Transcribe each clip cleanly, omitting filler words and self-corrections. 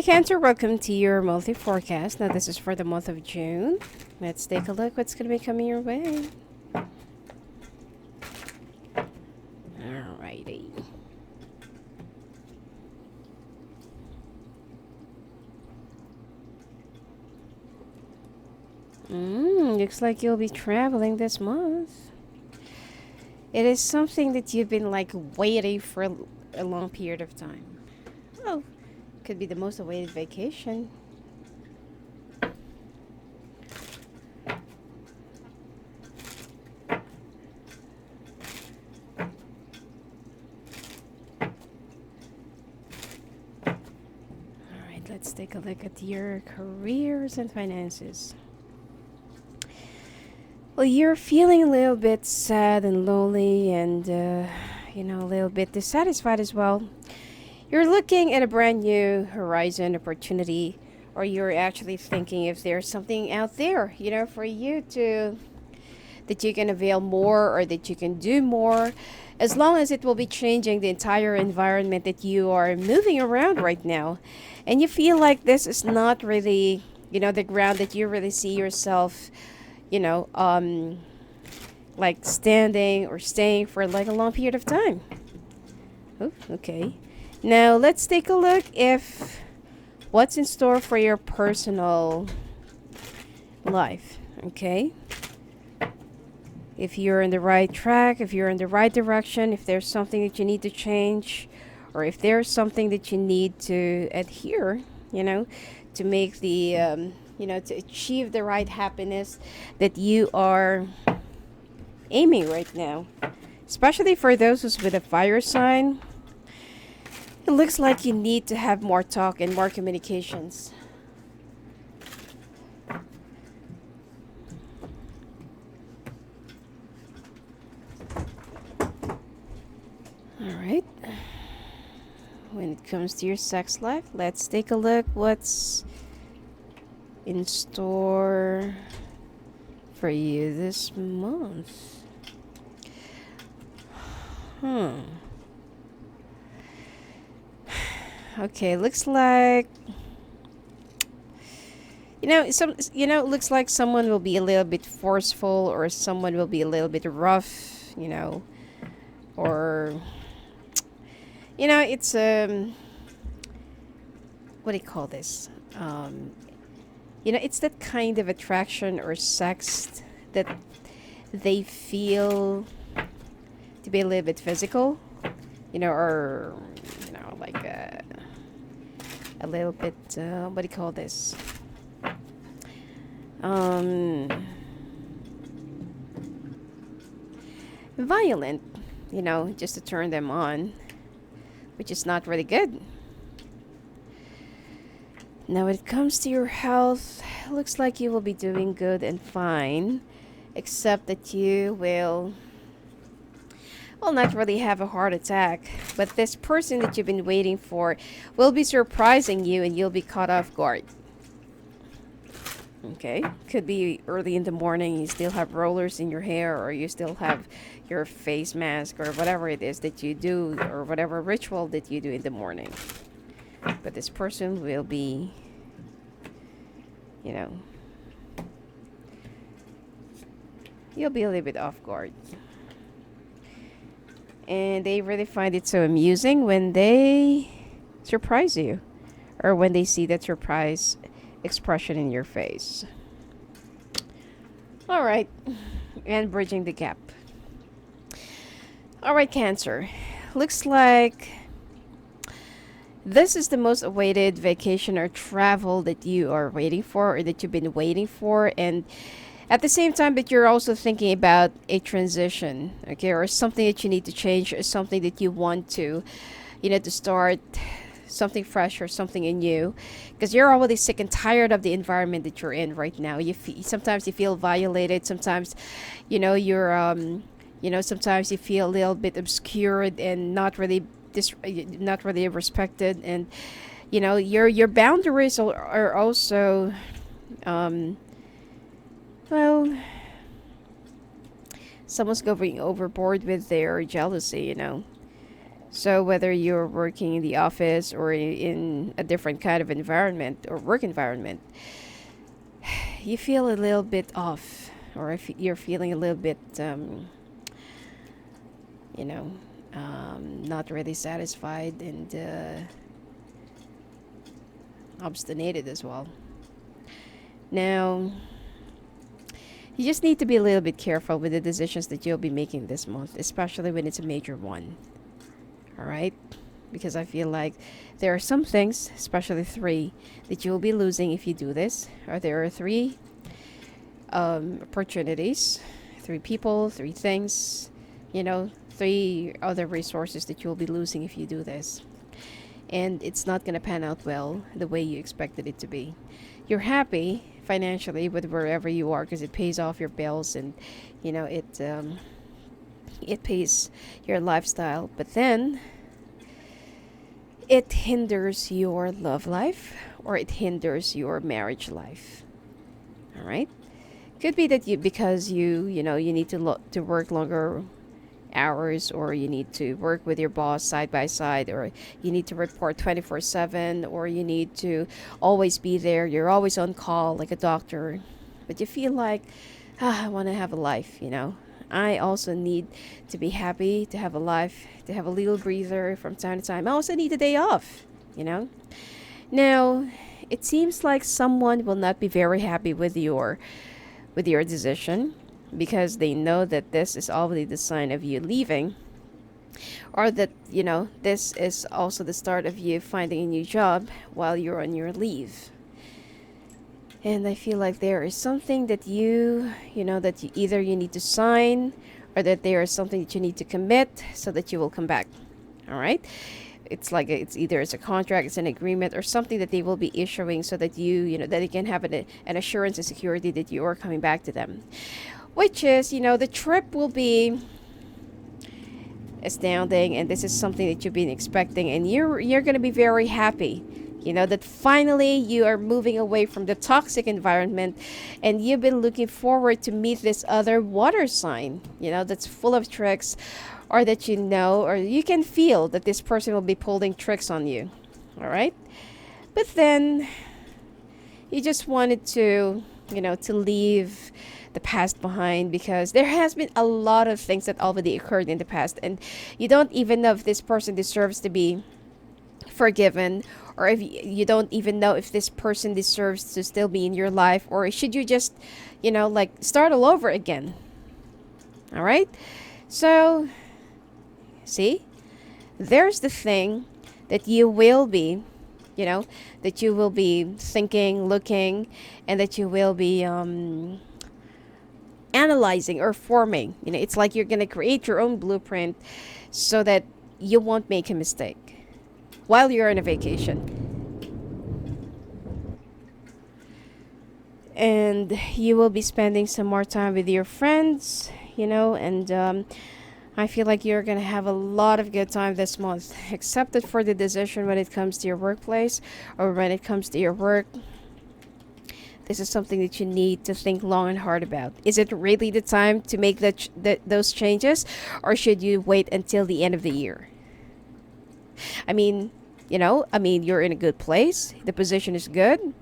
Hi Cancer, welcome to your monthly forecast. Now this is for the month of June. Let's take a look what's going to be coming your way. Alrighty. Looks like you'll be traveling this month. It is something that you've been like waiting for a long period of time. Oh, could be the most awaited vacation. Alright, let's take a look at your careers and finances. Well, you're feeling a little bit sad and lonely and, a little bit dissatisfied as well. You're looking at a brand new horizon opportunity, or you're actually thinking if there's something out there, for you to, that you can avail more or that you can do more, as long as it will be changing the entire environment that you are moving around right now. And you feel like this is not really, the ground that you really see yourself like standing or staying for like a long period of time. Oh, okay. Now let's take a look if what's in store for your personal life. Okay. If you're in the right track, if you're in the right direction, if there's something that you need to change, or if there's something that you need to adhere, to make the to achieve the right happiness that you are aiming right now. Especially for those who's with a fire sign, it looks like you need to have more talk and more communications. Alright. When it comes to your sex life, let's take a look what's in store for you this month. Okay, looks like it looks like someone will be a little bit forceful, or someone will be a little bit rough, or it's what do you call this? It's that kind of attraction or sex that they feel to be a little bit physical, or, like a little bit, what do you call this? Violent, just to turn them on, which is not really good. Now, when it comes to your health, it looks like you will be doing good and fine, except that you will not really have a heart attack. But this person that you've been waiting for will be surprising you, and you'll be caught off guard. Okay, could be early in the morning, you still have rollers in your hair, or you still have your face mask, or whatever it is that you do, or whatever ritual that you do in the morning. But this person will be, you'll be a little bit off guard. And they really find it so amusing when they surprise you, or when they see that surprise expression in your face. All right, and bridging the gap. All right, Cancer. Looks like this is the most awaited vacation or travel that you are waiting for, or that you've been waiting for, and at the same time that you're also thinking about a transition, okay, or something that you need to change, or something that you want to, to start something fresh or something new, because you're already sick and tired of the environment that you're in right now. Sometimes you feel violated. Sometimes, sometimes you feel a little bit obscured and not really respected, and your boundaries are also well, someone's going overboard with their jealousy. So whether you're working in the office or in a different kind of environment or work environment, you feel a little bit off, or if you're feeling a little bit, you know, not really satisfied and obstinated as well. Now, you just need to be a little bit careful with the decisions that you'll be making this month, especially when it's a major one. All right? Because I feel like there are some things, especially three, that you'll be losing if you do this. Or there are three opportunities, three people, three things, three other resources that you'll be losing if you do this. And it's not going to pan out well the way you expected it to be. You're happy financially with wherever you are because it pays off your bills and it pays your lifestyle, but then it hinders your love life or it hinders your marriage life. All right, could be that you need to work longer hours, or you need to work with your boss side by side, or you need to report 24/7, or you need to always be there, you're always on call like a doctor, but you feel like, I want to have a life. I also need to be happy, to have a life, to have a little breather from time to time. I also need a day off. Now it seems like someone will not be very happy with your decision, because they know that this is already the sign of you leaving, or that this is also the start of you finding a new job while you're on your leave. And I feel like there is something that that you either you need to sign, or that there is something that you need to commit so that you will come back. All right, it's like it's either it's a contract, it's an agreement, or something that they will be issuing so that that they can have an assurance and security that you are coming back to them. Which is, the trip will be astounding, and this is something that you've been expecting, and you're going to be very happy, that finally you are moving away from the toxic environment, and you've been looking forward to meet this other water sign, that's full of tricks, or that or you can feel that this person will be pulling tricks on you. All right, but then you just wanted to leave the past behind, because there has been a lot of things that already occurred in the past, and you don't even know if this person deserves to be forgiven, or if you don't even know if this person deserves to still be in your life, or should you just start all over again. All right, so see, there's the thing that you will be that you will be thinking, looking, and that you will be analyzing or forming. It's like you're going to create your own blueprint so that you won't make a mistake while you're on a vacation. And you will be spending some more time with your friends, and I feel like you're going to have a lot of good time this month, except that for the decision when it comes to your workplace or when it comes to your work. This is something that you need to think long and hard about. Is it really the time to make those changes, or should you wait until the end of the year? I mean, you're in a good place. The position is good.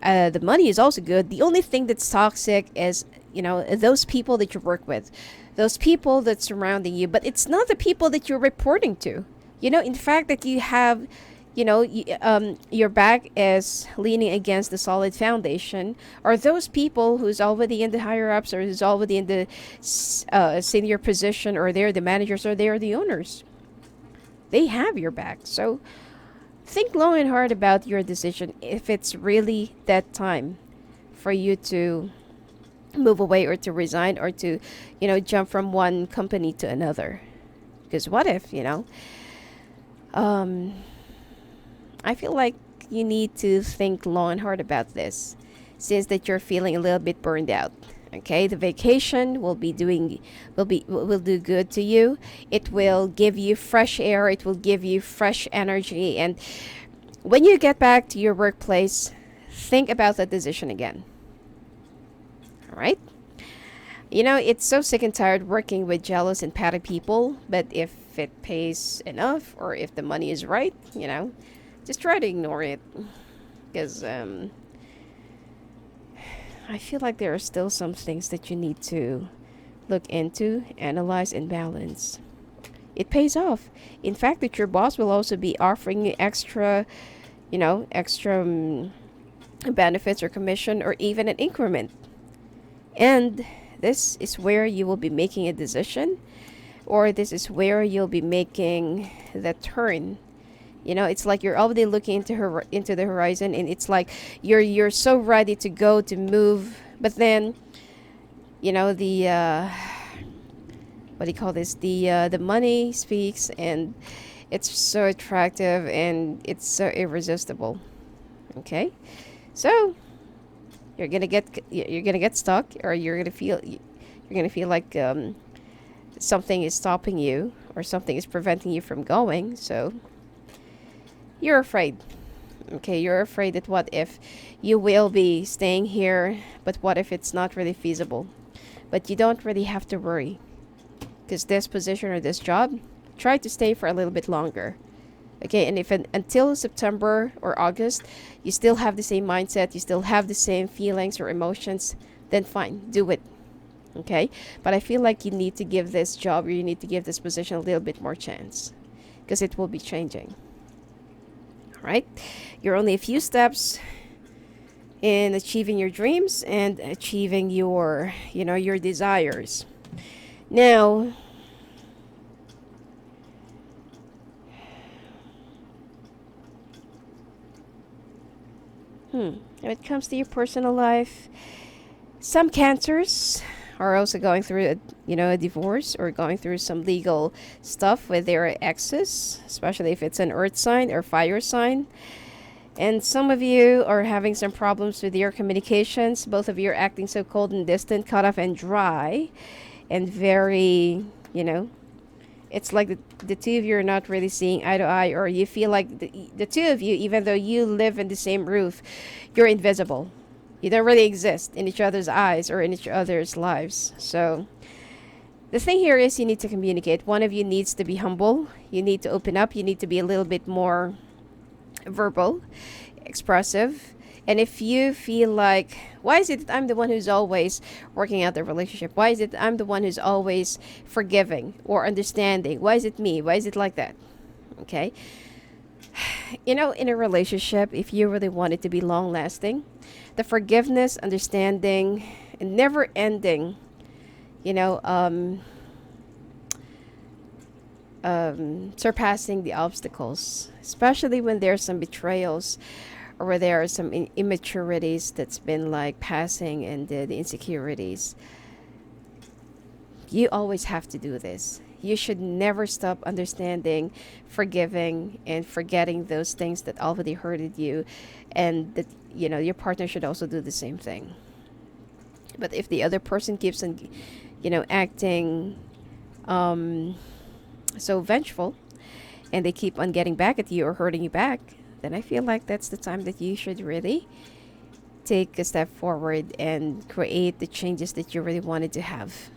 The money is also good. The only thing that's toxic is, those people that you work with, those people that's surrounding you. But it's not the people that you're reporting to. In fact, that you have your back is leaning against the solid foundation, or those people who's already in the higher ups, or who's already in the senior position, or they're the managers, or they're the owners. They have your back. So think long and hard about your decision, if it's really that time for you to move away, or to resign, or to jump from one company to another. Because what if I feel like you need to think long and hard about this, since that you're feeling a little bit burned out. Okay, the vacation will do good to you. It will give you fresh air. It will give you fresh energy. And when you get back to your workplace, think about that decision again. All right. It's so sick and tired working with jealous and petty people. But if if it pays enough or if the money is right, just try to ignore it. Because I feel like there are still some things that you need to look into, analyze, and balance. It pays off. In fact, that your boss will also be offering you extra benefits or commission or even an increment. And this is where you will be making a decision, or this is where you'll be making the turn. It's like you're already looking into the horizon, and it's like you're so ready to go to move, but then the what do you call this, the money speaks, and it's so attractive and it's so irresistible. Okay, so you're gonna get stuck, or you're gonna feel like something is stopping you, or something is preventing you from going. So you're afraid. Okay, you're afraid that what if you will be staying here, but what if it's not really feasible? But you don't really have to worry, because this position or this job, try to stay for a little bit longer. Okay, and if until September or August, you still have the same mindset, you still have the same feelings or emotions, then fine, do it. Okay, but I feel like you need to give this job, or you need to give this position a little bit more chance, because it will be changing. All right, you're only a few steps in achieving your dreams and achieving your desires. Now, when it comes to your personal life, some cancers are also going through a divorce, or going through some legal stuff with their exes, especially if it's an earth sign or fire sign. And some of you are having some problems with your communications. Both of you are acting so cold and distant, cut off and dry, and very, it's like the two of you are not really seeing eye to eye, or you feel like the two of you, even though you live in the same roof, you're invisible. You don't really exist in each other's eyes or in each other's lives. So the thing here is, you need to communicate. One of you needs to be humble. You need to open up. You need to be a little bit more verbal, expressive. And if you feel like, why is it that I'm the one who's always working out the relationship? Why is it that I'm the one who's always forgiving or understanding? Why is it me? Why is it like that? Okay. In a relationship, if you really want it to be long lasting, the forgiveness, understanding, and never ending, surpassing the obstacles, especially when there's some betrayals, or where there are some immaturities that's been like passing, and the insecurities. You always have to do this. You should never stop understanding, forgiving, and forgetting those things that already hurted you, and that your partner should also do the same thing. But if the other person keeps on acting so vengeful, and they keep on getting back at you or hurting you back, then I feel like that's the time that you should really take a step forward and create the changes that you really wanted to have.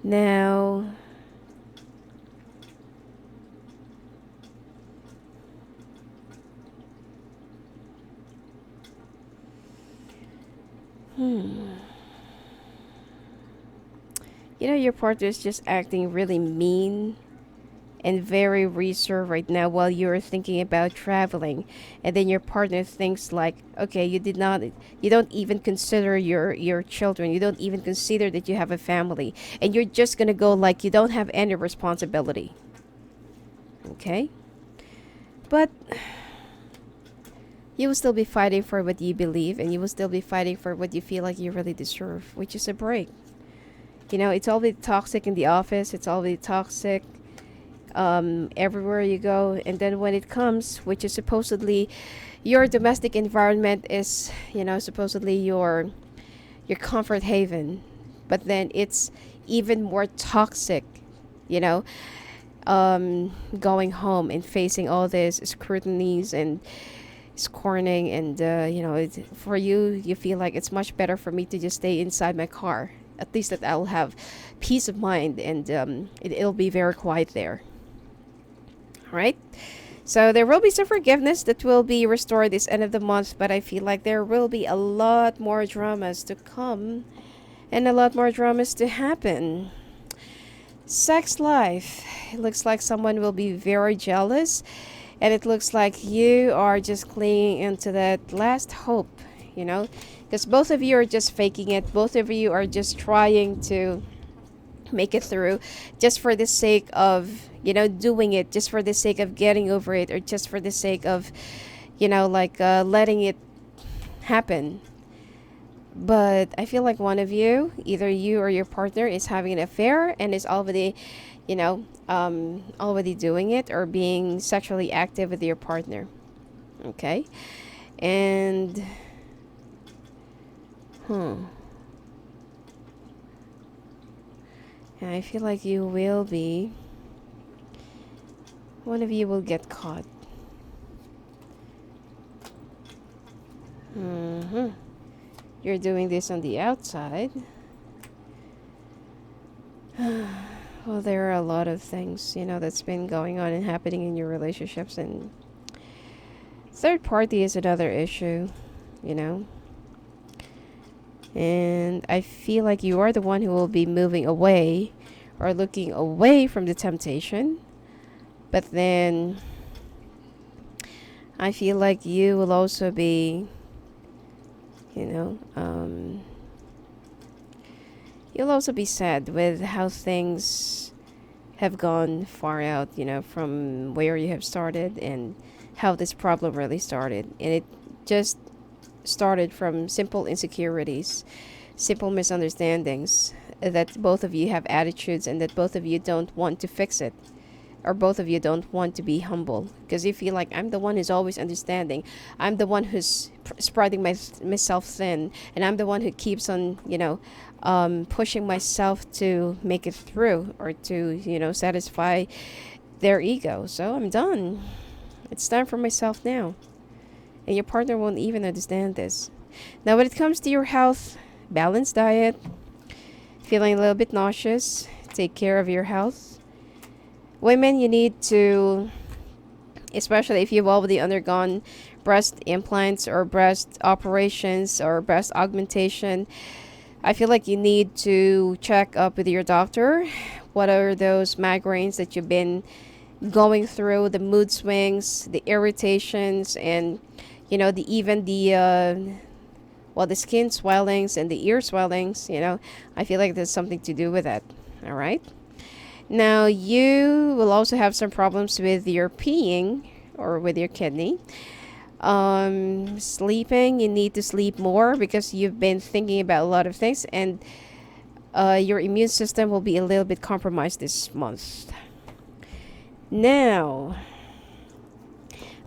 Now, your partner is just acting really mean and very reserved right now while you're thinking about traveling. And then your partner thinks like, okay, you don't even consider your children. You don't even consider that you have a family. And you're just going to go like you don't have any responsibility. Okay? But you will still be fighting for what you believe, and you will still be fighting for what you feel like you really deserve, which is a break. It's always toxic in the office. It's always toxic everywhere you go. And then when it comes, which is supposedly your domestic environment, is supposedly your comfort haven, but then it's even more toxic. Going home and facing all this scrutinies and scorning, and for you feel like it's much better for me to just stay inside my car. At least that I'll have peace of mind, and it'll be very quiet there. All right. So there will be some forgiveness that will be restored this end of the month, but I feel like there will be a lot more dramas to come and a lot more dramas to happen. Sex life. It looks like someone will be very jealous, and it looks like you are just clinging into that last hope, because both of you are just faking it. Both of you are just trying to make it through just for the sake of doing it, just for the sake of getting over it, or just for the sake of letting it happen. But I feel like one of you, either you or your partner, is having an affair and is already already doing it or being sexually active with your partner. Okay. And and I feel like you will be, one of you will get caught. You're doing this on the outside. Well, there are a lot of things, that's been going on and happening in your relationships, and third party is another issue, and I feel like you are the one who will be moving away or looking away from the temptation. But then I feel like you will also be, you'll also be sad with how things have gone far out, from where you have started and how this problem really started. And it just started from simple insecurities, simple misunderstandings, that both of you have attitudes and that both of you don't want to fix it, or both of you don't want to be humble, because you feel like I'm the one who's always understanding, I'm the one who's spreading myself thin, and I'm the one who keeps on pushing myself to make it through, or to satisfy their ego. So I'm done. It's time for myself now. And your partner won't even understand this. Now when it comes to your health, balanced diet, feeling a little bit nauseous, take care of your health. Women, you need to, especially if you've already undergone breast implants or breast operations or breast augmentation, I feel like you need to check up with your doctor. What are those migraines that you've been going through, the mood swings, the irritations, and the skin swellings and the ear swellings, I feel like there's something to do with that. All right. Now, you will also have some problems with your peeing or with your kidney. Sleeping, you need to sleep more because you've been thinking about a lot of things, and your immune system will be a little bit compromised this month. Now,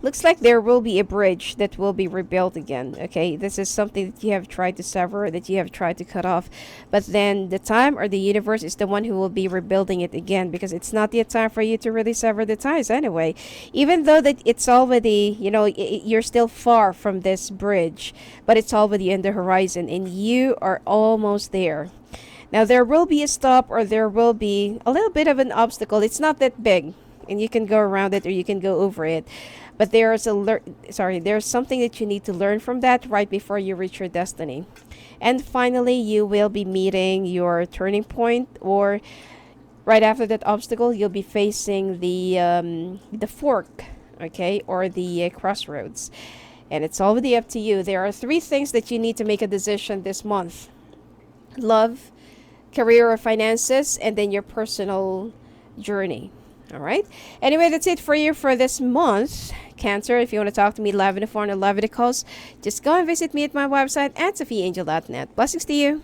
looks like there will be a bridge that will be rebuilt again. Okay, this is something that you have tried to sever, that you have tried to cut off, but then the time or the universe is the one who will be rebuilding it again, because it's not yet time for you to really sever the ties anyway. Even though that it's already, you're still far from this bridge, but it's already in the horizon and you are almost there. Now there will be a stop, or there will be a little bit of an obstacle. It's not that big and you can go around it or you can go over it. But there's something that you need to learn from that right before you reach your destiny. And finally, you will be meeting your turning point, or right after that obstacle, you'll be facing the fork, okay, or the crossroads. And it's already up to you. There are 3 things that you need to make a decision this month: love, career or finances, and then your personal journey. All right. Anyway, that's it for you for this month, Cancer. If you want to talk to me live in the phone or live in the calls, just go and visit me at my website at sophiaangel.net. Blessings to you.